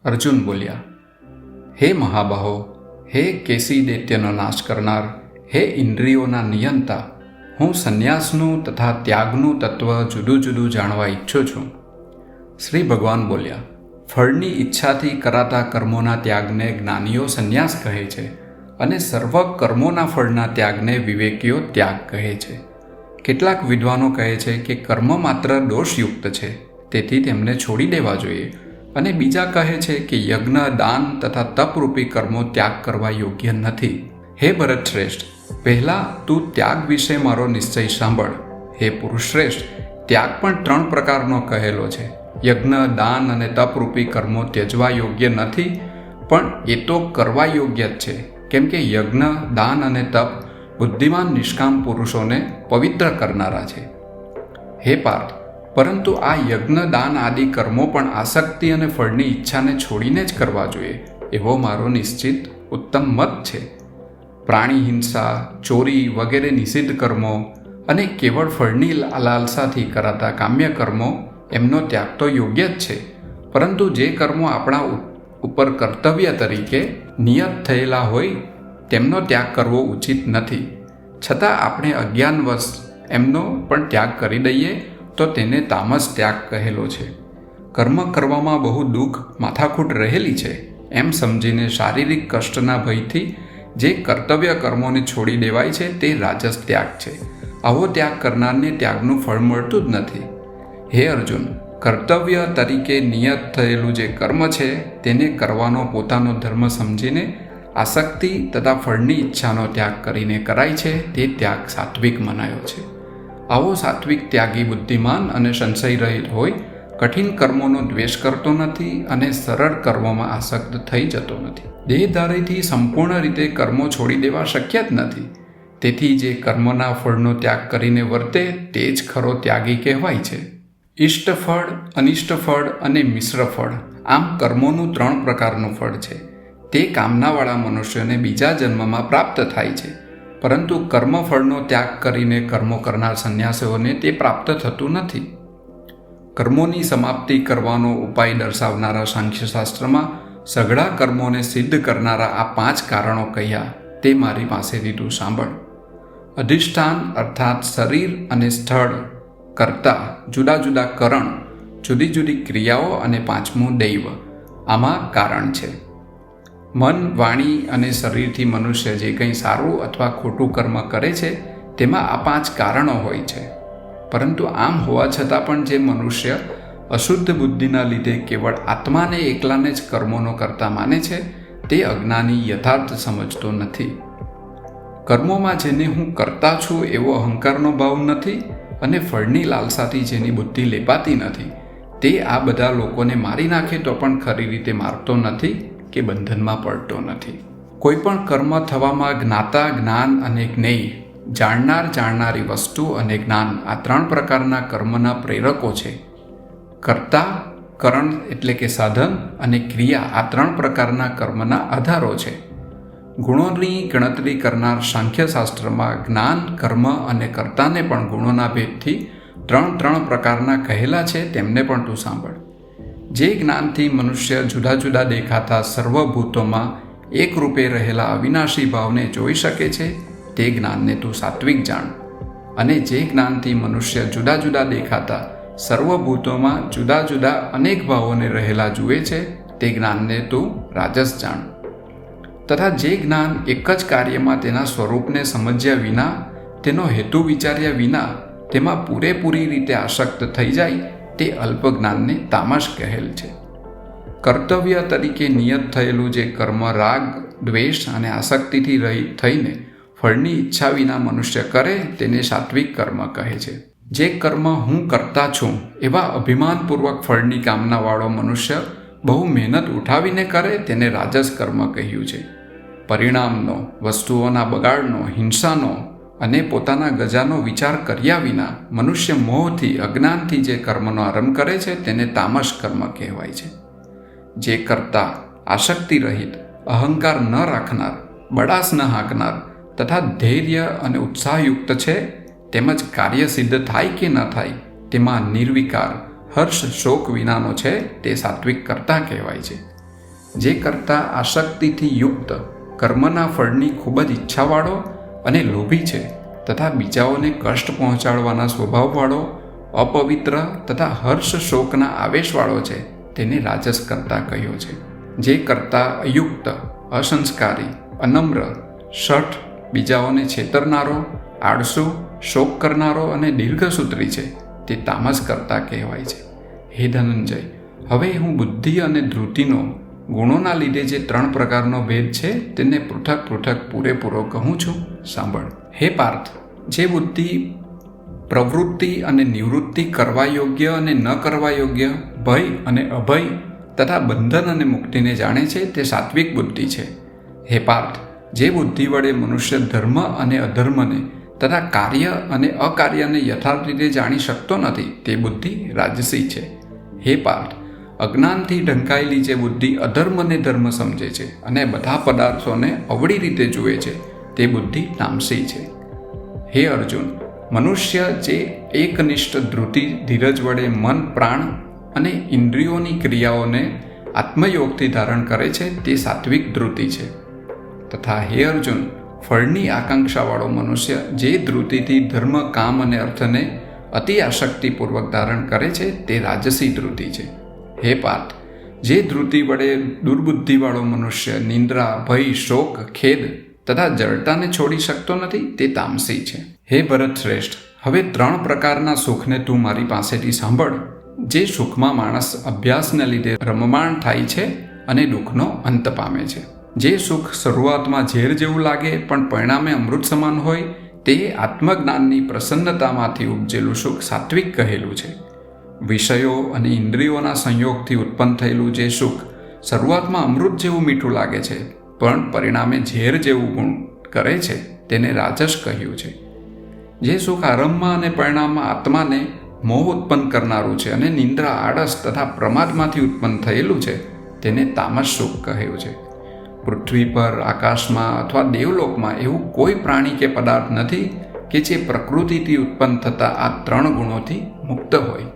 અર્જુન બોલ્યા, હે મહાબાહો, હે કેસી દૈત્યનો નાશ કરનાર, હે ઇન્દ્રિયોના નિયંતા, હું સંન્યાસનું તથા ત્યાગનું તત્વ જુદું જુદું જાણવા ઈચ્છું છું. શ્રી ભગવાન બોલ્યા, ફળની ઈચ્છાથી કરાતા કર્મોના ત્યાગને જ્ઞાનીઓ સંન્યાસ કહે છે અને સર્વ કર્મોના ફળના ત્યાગને વિવેકીઓ ત્યાગ કહે છે. કેટલાક વિદ્વાનો કહે છે કે કર્મ માત્ર દોષયુક્ત છે, તેથી તેમને છોડી દેવા જોઈએ, અને બીજા કહે છે કે યજ્ઞ, દાન તથા તપરૂપી કર્મો ત્યાગ કરવા યોગ્ય નથી. હે ભરત શ્રેષ્ઠ, પહેલાં તું ત્યાગ વિશે મારો નિશ્ચય સાંભળ. હે પુરુષ શ્રેષ્ઠ, ત્યાગ પણ 3 પ્રકારનો કહેલો છે. યજ્ઞ, દાન અને તપરૂપી કર્મો ત્યજવા યોગ્ય નથી, પણ એ તો કરવા યોગ્ય જ છે, કેમ કે યજ્ઞ, દાન અને તપ બુદ્ધિમાન નિષ્કામ પુરુષોને પવિત્ર કરનારા છે. હે પાર્થ, પરંતુ આ યજ્ઞ, દાન આદિ કર્મો પણ આસક્તિ અને ફળની ઈચ્છાને છોડીને જ કરવા જોઈએ, એવો મારો નિશ્ચિત ઉત્તમ મત છે. પ્રાણી હિંસા, ચોરી વગેરે નિષિદ્ધ કર્મો અને કેવળ ફળની લાલસાથી કરાતા કામ્ય કર્મો, એમનો ત્યાગ તો યોગ્ય જ છે, પરંતુ જે કર્મો આપણા ઉપર કર્તવ્ય તરીકે નિયત થયેલા હોય તેમનો ત્યાગ કરવો ઉચિત નથી. છતાં આપણે અજ્ઞાનવશ એમનો પણ ત્યાગ કરી દઈએ તો તેને તામસ ત્યાગ કહેલો છે. કર્મ કરવામાં બહુ દુઃખ, માથાકૂટ રહેલી છે એમ સમજીને શારીરિક કષ્ટના ભયથી જે કર્તવ્ય કર્મોને છોડી દેવાય છે તે રાજસ ત્યાગ છે. આવો ત્યાગ કરનારને ત્યાગનું ફળ મળતું જ નથી. હે અર્જુન, કર્તવ્ય તરીકે નિયત થયેલું જે કર્મ છે તેને કરવાનો પોતાનો ધર્મ સમજીને આસક્તિ તથા ફળની ઈચ્છાનો ત્યાગ કરીને કરાય છે તે ત્યાગ સાત્વિક મનાયો છે. આવો સાત્વિક ત્યાગી બુદ્ધિમાન અને સંશય રહિત હોય, કઠિન કર્મોનો દ્વેષ કરતો નથી અને સરળ કર્મોમાં આસક્ત થઈ જતો નથી. દેહધારીથી સંપૂર્ણ રીતે કર્મો છોડી દેવા શક્ય જ નથી. તેથી જે કર્મના ફળનો ત્યાગ કરીને વર્તે તે જ ખરો ત્યાગી કહેવાય છે. ઇષ્ટ ફળ, અનિષ્ટ ફળ અને મિશ્ર ફળ, આમ કર્મોનું 3 પ્રકારનું ફળ છે. તે કામનાવાળા મનુષ્યોને બીજા જન્મમાં પ્રાપ્ત થાય છે, પરંતુ કર્મફળનો ત્યાગ કરીને કર્મો કરનાર સંન્યાસીઓને તે પ્રાપ્ત થતું નથી. કર્મોની સમાપ્તિ કરવાનો ઉપાય દર્શાવનારા સાંખ્યશાસ્ત્રમાં સઘળા કર્મોને સિદ્ધ કરનારા આ 5 કારણો કહ્યા, તે મારી પાસેથી તું સાંભળ. અધિષ્ઠાન અર્થાત શરીર અને સ્થળ, કર્તા, જુદા જુદા કરણ, જુદી જુદી ક્રિયાઓ અને 5મું દૈવ, આમાં કારણ છે. મન, વાણી અને શરીરથી મનુષ્ય જે કંઈ સારું અથવા ખોટું કર્મ કરે છે તેમાં આ 5 કારણો હોય છે. પરંતુ આમ હોવા છતાં પણ જે મનુષ્ય અશુદ્ધ બુદ્ધિના લીધે કેવળ આત્માને એકલાને જ કર્મોનો કરતા માને છે તે અજ્ઞાની યથાર્થ સમજતો નથી. કર્મોમાં જેને હું કરતા છું એવો અહંકારનો ભાવ નથી અને ફળની લાલસાથી જેની બુદ્ધિ લેપાતી નથી, તે આ બધા લોકોને મારી નાખે તો પણ ખરી રીતે મારતો નથી કે બંધનમાં પડતો નથી. કોઈ પણ કર્મ થવામાં જ્ઞાતા, જ્ઞાન અને જ્ઞેય, જાણનાર, જાણનારી વસ્તુ અને જ્ઞાન, આ 3 પ્રકારના કર્મના પ્રેરકો છે. કર્તા, કરણ એટલે કે સાધન, અને ક્રિયા, આ 3 પ્રકારના કર્મના આધારો છે. ગુણોની ગણતરી કરનાર સાંખ્યશાસ્ત્રમાં જ્ઞાન, કર્મ અને કર્તાને પણ ગુણોના ભેદથી 3 પ્રકારના કહેલા છે, તેમને પણ તું સાંભળ. જે જ્ઞાનથી મનુષ્ય જુદા જુદા દેખાતા સર્વભૂતોમાં એક રૂપે રહેલા અવિનાશી ભાવને જોઈ શકે છે તે જ્ઞાનને તું સાત્વિક જાણ. અને જે જ્ઞાનથી મનુષ્ય જુદા જુદા દેખાતા સર્વભૂતોમાં જુદા જુદા અનેક ભાવોને રહેલા જુએ છે તે જ્ઞાનને તું રાજસ જાણ. તથા જે જ્ઞાન એક જ કાર્યમાં તેના સ્વરૂપને સમજ્યા વિના, તેનો હેતુ વિચાર્યા વિના તેમાં પૂરેપૂરી રીતે આસક્ત થઈ જાય તે અલ્પ જ્ઞાનને તામસ કહેલ છે. કર્તવ્ય તરીકે નિયત થયેલું જે કર્મ રાગ, દ્વેષ અને આસક્તિથી રહિત થઈને ફળની ઈચ્છા વિના મનુષ્ય કરે તેને સાત્વિક કર્મ કહે છે. જે કર્મ હું કરતા છું એવા અભિમાનપૂર્વક ફળની કામનાવાળો મનુષ્ય બહુ મહેનત ઉઠાવીને કરે તેને રાજસ કર્મ કહ્યું છે. પરિણામનો, વસ્તુઓના બગાડનો, હિંસાનો અને પોતાના ગજાનો વિચાર કર્યા વિના મનુષ્ય મોહથી, અજ્ઞાનથી જે કર્મનો આરંભ કરે છે તેને તામસ કર્મ કહેવાય છે. જે કરતા આસક્તિ રહિત, અહંકાર ન રાખનાર, બડાસ ન હાંકનાર તથા ધૈર્ય અને ઉત્સાહયુક્ત છે, તેમજ કાર્ય સિદ્ધ થાય કે ન થાય તેમાં નિર્વિકાર, હર્ષ શોક વિનાનો છે તે સાત્વિક કર્તા કહેવાય છે. જે કરતા આસક્તિથી યુક્ત, કર્મના ફળની ખૂબ જ ઈચ્છાવાળો અને લોભી છે તથા બીજાઓને કષ્ટ પહોંચાડવાના સ્વભાવવાળો, અપવિત્ર તથા હર્ષ શોકના આવેશવાળો છે, તેને રાજસ કરતા કહ્યો છે. જે કરતા અયુક્ત, અસંસ્કારી, અનમ્ર, શઠ, બીજાઓને છેતરનારો, આળસુ, શોક કરનારો અને દીર્ઘસૂત્રી છે, તે તામસ કરતા કહેવાય છે. હે ધનંજય, હવે હું બુદ્ધિ અને ધૃતિનો ગુણોના લીધે જે 3 પ્રકારનો ભેદ છે તેને પૃથક પૃથક પૂરેપૂરો કહું છું, સાંભળ. હે પાર્થ, જે બુદ્ધિ પ્રવૃત્તિ અને નિવૃત્તિ કરવા યોગ્ય અને ન કરવા યોગ્ય, ભય અને અભય તથા બંધન અને મુક્તિને જાણે છે, તે સાત્વિક બુદ્ધિ છે. હે પાર્થ, જે બુદ્ધિ વડે મનુષ્ય ધર્મ અને અધર્મને તથા કાર્ય અને અકાર્યને યથાર્થ રીતે જાણી શકતો નથી, તે બુદ્ધિ રાજસી છે. હે પાર્થ, અજ્ઞાનથી ઢંકાયેલી જે બુદ્ધિ અધર્મને ધર્મ સમજે છે અને બધા પદાર્થોને અવળી રીતે જુએ છે, તે બુદ્ધિ તામસી છે. હે અર્જુન, મનુષ્ય જે એકનિષ્ઠ ધૃતિ ધીરજ વડે મન, પ્રાણ અને ઇન્દ્રિયોની ક્રિયાઓને આત્મયોગથી ધારણ કરે છે, તે સાત્વિક ધૃતિ છે. તથા હે અર્જુન, ફળની આકાંક્ષાવાળો મનુષ્ય જે ધૃતિથી ધર્મ, કામ અને અર્થને અતિ આસક્તિપૂર્વક ધારણ કરે છે, તે રાજસી ધૃતિ છે. હે પાર્થ, જે ધૃતિ વડે દુર્બુદ્ધિવાળો મનુષ્ય નિંદ્રા, ભય, શોક, ખેદ તથા જડતાને છોડી શકતો નથી, તે તામસી છે. હે ભરત શ્રેષ્ઠ, હવે 3 પ્રકારના સુખને તું મારી પાસેથી સાંભળ, જે સુખમાં માણસ અભ્યાસને લીધે રમમાણ થાય છે અને દુઃખનો અંત પામે છે. જે સુખ શરૂઆતમાં ઝેર જેવું લાગે પણ પરિણામે અમૃત સમાન હોય, તે આત્મજ્ઞાનની પ્રસન્નતામાંથી ઉપજેલું સુખ સાત્વિક કહેલું છે. વિષયો અને ઇન્દ્રિયોના સંયોગથી ઉત્પન્ન થયેલું જે સુખ શરૂઆતમાં અમૃત જેવું મીઠું લાગે છે પણ પરિણામે ઝેર જેવું ગુણ કરે છે, તેને રાજસ કહ્યું છે. જે સુખ આરંભમાં અને પરિણામમાં આત્માને મોહ ઉત્પન્ન કરનારું છે અને નિંદ્રા, આળસ તથા પ્રમાદમાંથી ઉત્પન્ન થયેલું છે, તેને તામસ સુખ કહ્યું છે. પૃથ્વી પર, આકાશમાં અથવા દેવલોકમાં એવું કોઈ પ્રાણી કે પદાર્થ નથી કે જે પ્રકૃતિથી ઉત્પન્ન થતા આ 3 ગુણોથી મુક્ત હોય.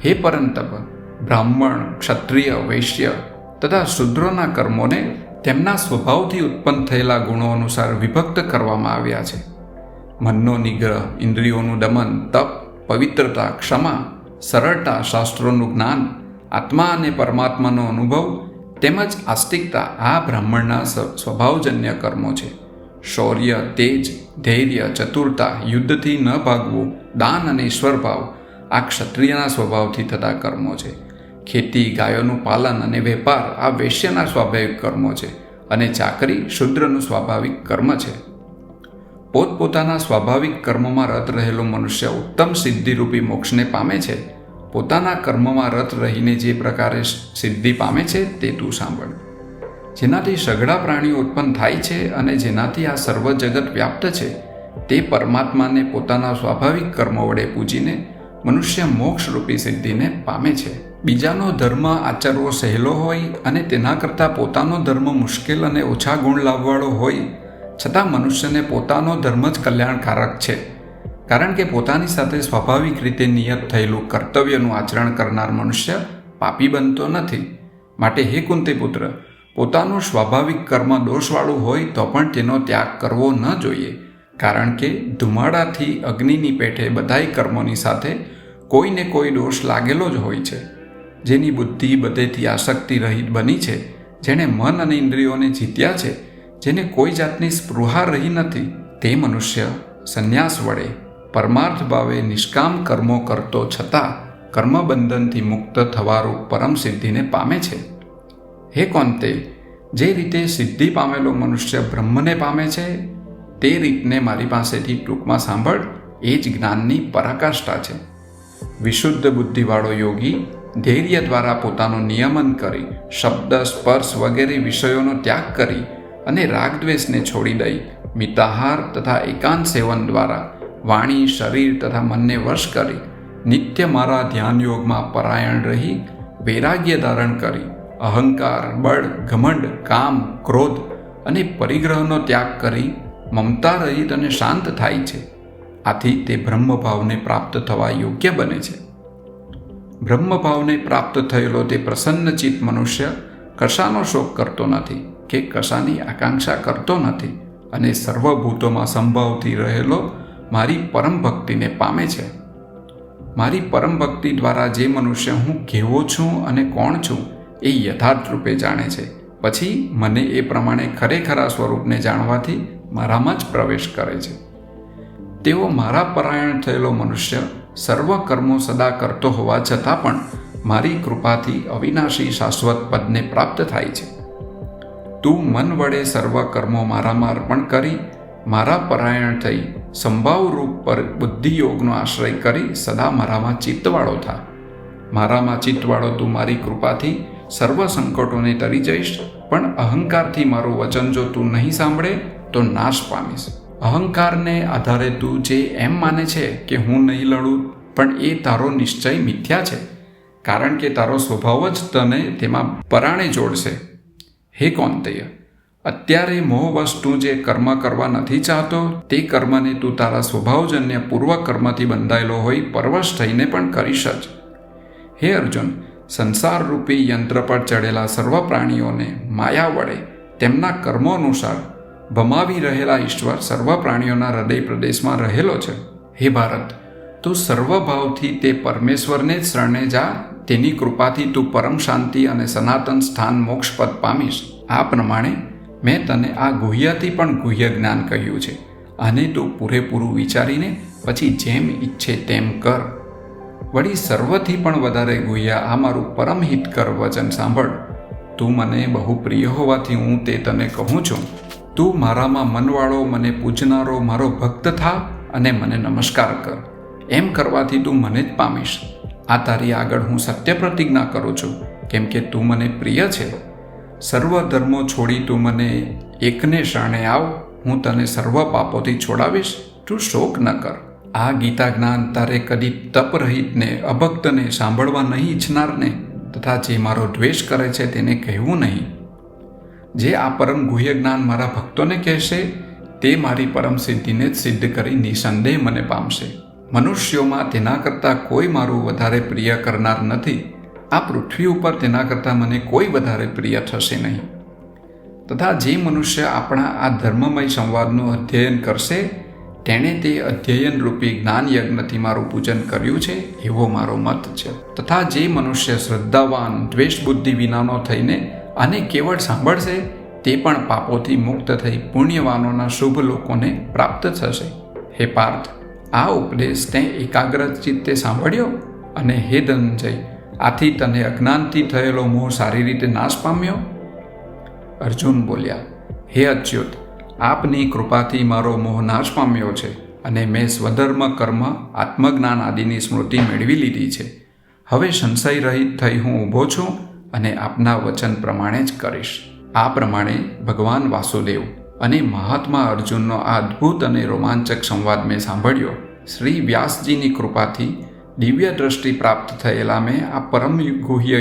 હે પરંતપ, બ્રાહ્મણ, ક્ષત્રિય, વૈશ્ય તથા શૂદ્રોના કર્મોને તેમના સ્વભાવથી ઉત્પન્ન થયેલા ગુણો અનુસાર વિભક્ત કરવામાં આવ્યા છે. મનનો નિગ્રહ, ઇન્દ્રિયોનું દમન, તપ, પવિત્રતા, ક્ષમા, સરળતા, શાસ્ત્રોનું જ્ઞાન, આત્મા અને પરમાત્માનો અનુભવ તેમજ આસ્તિકતા આ બ્રાહ્મણના સ્વભાવજન્ય કર્મો છે. શૌર્ય, તેજ, ધૈર્ય, ચતુરતા, યુદ્ધથી ન ભાગવું, દાન અને ઈશ્વરભાવ આ ક્ષત્રિયના સ્વભાવથી થતા કર્મો છે. ખેતી, ગાયોનું પાલન અને વેપાર આ વૈશ્યના સ્વાભાવિક કર્મો છે અને ચાકરી શૂદ્રનું સ્વાભાવિક કર્મ છે. પોતપોતાના સ્વાભાવિક કર્મમાં રત રહેલો મનુષ્ય ઉત્તમ સિદ્ધિરૂપી મોક્ષને પામે છે. પોતાના કર્મમાં રત રહીને જે પ્રકારે સિદ્ધિ પામે છે તે તું સાંભળ. જેનાથી સઘળા પ્રાણીઓ ઉત્પન્ન થાય છે અને જેનાથી આ સર્વ જગત વ્યાપ્ત છે, તે પરમાત્માને પોતાના સ્વાભાવિક કર્મ વડે પૂજીને મનુષ્ય મોક્ષરૂપી સિદ્ધિને પામે છે. બીજાનો ધર્મ આચરવો સહેલો હોય અને તેના કરતાં પોતાનો ધર્મ મુશ્કેલ અને ઓછા ગુણ લાવવાળો હોય, છતાં મનુષ્યને પોતાનો ધર્મ જ કલ્યાણકારક છે. કારણ કે પોતાની સાથે સ્વાભાવિક રીતે નિયત થયેલું કર્તવ્યનું આચરણ કરનાર મનુષ્ય પાપી બનતો નથી. માટે હે કુંતીપુત્ર, પોતાનું સ્વાભાવિક કર્મ દોષવાળું હોય તો પણ તેનો ત્યાગ કરવો ન જોઈએ. કારણ કે ધુમાડાથી અગ્નિની પેઠે બધાય કર્મોની સાથે કોઈને કોઈ દોષ લાગેલો જ હોય છે. જેની બુદ્ધિ બધેથી આસક્તિ રહિત બની છે, જેણે મન અને ઇન્દ્રિયોને જીત્યા છે, જેને કોઈ જાતની સ્પૃહા રહી નથી, તે મનુષ્ય સંન્યાસ વડે પરમાર્થ ભાવે નિષ્કામ કર્મો કરતો છતાં કર્મબંધનથી મુક્ત થવારૂપ પરમ સિદ્ધિને પામે છે. હે કોંતે, જે રીતે સિદ્ધિ પામેલો મનુષ્ય બ્રહ્મને પામે છે, તે રીતને મારી પાસેથી ટૂંકમાં સાંભળ. એ જ જ્ઞાનની પરાકાષ્ઠા છે. વિશુદ્ધ બુદ્ધિવાળો યોગી ધૈર્ય દ્વારા પોતાનું નિયમન કરી શબ્દ, સ્પર્શ વગેરે વિષયોનો ત્યાગ કરી અને રાગદ્વેષને છોડી દઈ મિતાહાર તથા એકાંત સેવન દ્વારા વાણી, શરીર તથા મનને વશ કરી નિત્ય મારા ધ્યાન યોગમાં પરાયણ રહી વૈરાગ્ય ધારણ કરી અહંકાર, બળ, ઘમંડ, કામ, ક્રોધ અને પરિગ્રહનો ત્યાગ કરી મમતા રહિત અને શાંત થાય છે. આથી તે બ્રહ્મભાવને પ્રાપ્ત થવા યોગ્ય બને છે. બ્રહ્મભાવને પ્રાપ્ત થયેલો તે પ્રસન્નચિત્ત મનુષ્ય કશાનો શોક કરતો નથી કે કશાની આકાંક્ષા કરતો નથી અને સર્વભૂતોમાં સંભાવથી રહેલો મારી પરમ ભક્તિને પામે છે. મારી પરમ ભક્તિ દ્વારા જે મનુષ્ય હું કેવો છું અને કોણ છું એ યથાર્થ રૂપે જાણે છે, પછી મને એ પ્રમાણે ખરેખરા સ્વરૂપને જાણવાથી મારામાં જ પ્રવેશ કરે છે. તેઓ મારા પરાયણ થયેલો મનુષ્ય સર્વ કર્મો સદા કરતો હોવા છતાં પણ મારી કૃપાથી અવિનાશી શાશ્વત પદને પ્રાપ્ત થાય છે. તું મન વડે સર્વ કર્મો મારામાં અર્પણ કરી મારા પરાયણ થઈ સંભાવરૂપ પર બુદ્ધિયોગનો આશ્રય કરી સદા મારામાં ચિત્તવાળો થા. મારામાં ચિત્તવાળો તું મારી કૃપાથી સર્વ સંકટોને તરી જઈશ, પણ અહંકારથી મારું વચન જો તું નહીં સાંભળે તો નાશ પામીશ. અહંકારને આધારે તું જે એમ માને છે કે હું નહીં લડું, પણ એ તારો નિશ્ચય મિથ્યા છે, કારણ કે તારો સ્વભાવ જ તને તેમાં પરાણે જોડશે. હે કૌંતેય, અત્યારે મોહવશ તું જે કર્મ કરવા નથી ચાહતો તે કર્મને તું તારા સ્વભાવજન્ય પૂર્વ કર્મથી બંધાયેલો હોય પરવશ થઈને પણ કરીશ જ. હે અર્જુન, સંસારરૂપી યંત્ર પર ચડેલા સર્વ પ્રાણીઓને માયા વડે તેમના કર્મો અનુસાર ભમાવી રહેલા ઈશ્વર સર્વ પ્રાણીઓના હૃદય પ્રદેશમાં રહેલો છે. હે ભારત, તું સર્વભાવથી તે પરમેશ્વરને જ શરણે જા. તેની કૃપાથી તું પરમ શાંતિ અને સનાતન સ્થાન મોક્ષપદ પામીશ. આ પ્રમાણે મેં તને આ ગુહ્યથી પણ ગુહ્ય જ્ઞાન કહ્યું છે. આને તું પૂરેપૂરું વિચારીને પછી જેમ ઈચ્છે તેમ કર. વળી સર્વથી પણ વધારે ગુહ્ય આ મારું પરમ હિતકર વચન સાંભળ. તું મને બહુ પ્રિય હોવાથી હું તે તને કહું છું. તું મારામાં મનવાળો, મને પૂજનારો મારો ભક્ત થા અને મને નમસ્કાર કર. એમ કરવાથી તું મને જ પામીશ. આ તારી આગળ હું સત્ય પ્રતિજ્ઞા કરું છું, કેમ કે તું મને પ્રિય છે. સર્વ ધર્મો છોડી તું મને એકને શરણે આવ, હું તને સર્વ પાપોથી છોડાવીશ. તું શોક ન કર. આ ગીતા જ્ઞાન તારે કદી તપરહિતને, અભક્તને, સાંભળવા નહીં ઈચ્છનારને તથા જે મારો દ્વેષ કરે છે તેને કહેવું નહીં. જે આ પરમ ગુહ્ય જ્ઞાન મારા ભક્તોને કહેશે તે મારી પરમ સિદ્ધિને જ સિદ્ધ કરી નિસંદેહ મને પામશે. મનુષ્યોમાં તેના કરતાં કોઈ મારું વધારે પ્રિય કરનાર નથી. આ પૃથ્વી ઉપર તેના કરતાં મને કોઈ વધારે પ્રિય થશે નહીં. તથા જે મનુષ્ય આપણા આ ધર્મમય સંવાદનું અધ્યયન કરશે તેણે તે અધ્યયન રૂપી જ્ઞાન યજ્ઞથી મારું પૂજન કર્યું છે એવો મારો મત છે. તથા જે મનુષ્ય શ્રદ્ધાવાન, દ્વેષ બુદ્ધિ વિનાનો થઈને આને કેવળ સાંભળશે તે પણ પાપોથી મુક્ત થઈ પુણ્યવાનોના શુભ લોકોને પ્રાપ્ત થશે. હે પાર્થ, આ ઉપદેશ તે એકાગ્ર ચિત્તે સાંભળ્યો, અને હે ધનંજય, આથી તને અજ્ઞાનથી થયેલો મોહ સારી રીતે નાશ પામ્યો? અર્જુન બોલ્યા, હે અચ્યુત, આપની કૃપાથી મારો મોહ નાશ પામ્યો છે અને મેં સ્વધર્મ, કર્મ, આત્મજ્ઞાન આદિની સ્મૃતિ મેળવી લીધી છે. હવે સંશય રહિત થઈ હું ઊભો છું અને આપના વચન પ્રમાણે જ કરીશ. આ પ્રમાણે ભગવાન વાસુદેવ અને મહાત્મા અર્જુનનો આ અદ્ભુત અને રોમાંચક સંવાદ મેં સાંભળ્યો. શ્રી વ્યાસજીની કૃપાથી દિવ્ય દ્રષ્ટિ પ્રાપ્ત થયેલા મેં આ પરમ ગુહ્ય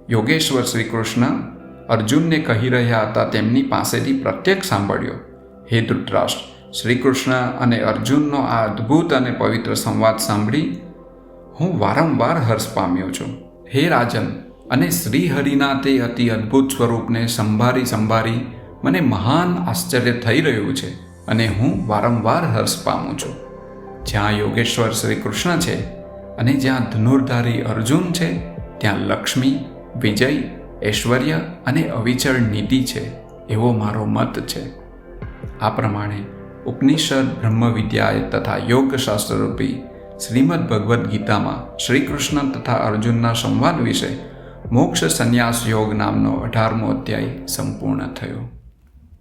યોગેશ્વર શ્રી કૃષ્ણ અર્જુનને કહી રહ્યા હતા તેમની પાસેથી પ્રત્યક્ષ સાંભળ્યો. હે ધૃતરાષ્ટ્ર, શ્રી કૃષ્ણ અને અર્જુનનો આ અદ્ભુત અને પવિત્ર સંવાદ સાંભળી હું વારંવાર હર્ષ પામ્યો છું. હે રાજન, અને શ્રીહરિના તે અતિ અદ્ભુત સ્વરૂપને સંભાળી મને મહાન આશ્ચર્ય થઈ રહ્યું છે અને હું વારંવાર હર્ષ પામું છું. જ્યાં યોગેશ્વર શ્રી કૃષ્ણ છે અને જ્યાં ધનુર્ધારી અર્જુન છે ત્યાં લક્ષ્મી, વિજય, ઐશ્વર્ય અને અવિચળ નીતિ છે એવો મારો મત છે. આ પ્રમાણે ઉપનિષદ, બ્રહ્મવિદ્યાએ તથા યોગશાસ્ત્રરૂપી શ્રીમદ ભગવદ્ ગીતામાં શ્રી કૃષ્ણ તથા અર્જુનના સંવાદ વિશે મોક્ષ સંન્યાસ યોગ નામનો 18મો અધ્યાય સંપૂર્ણ થયો.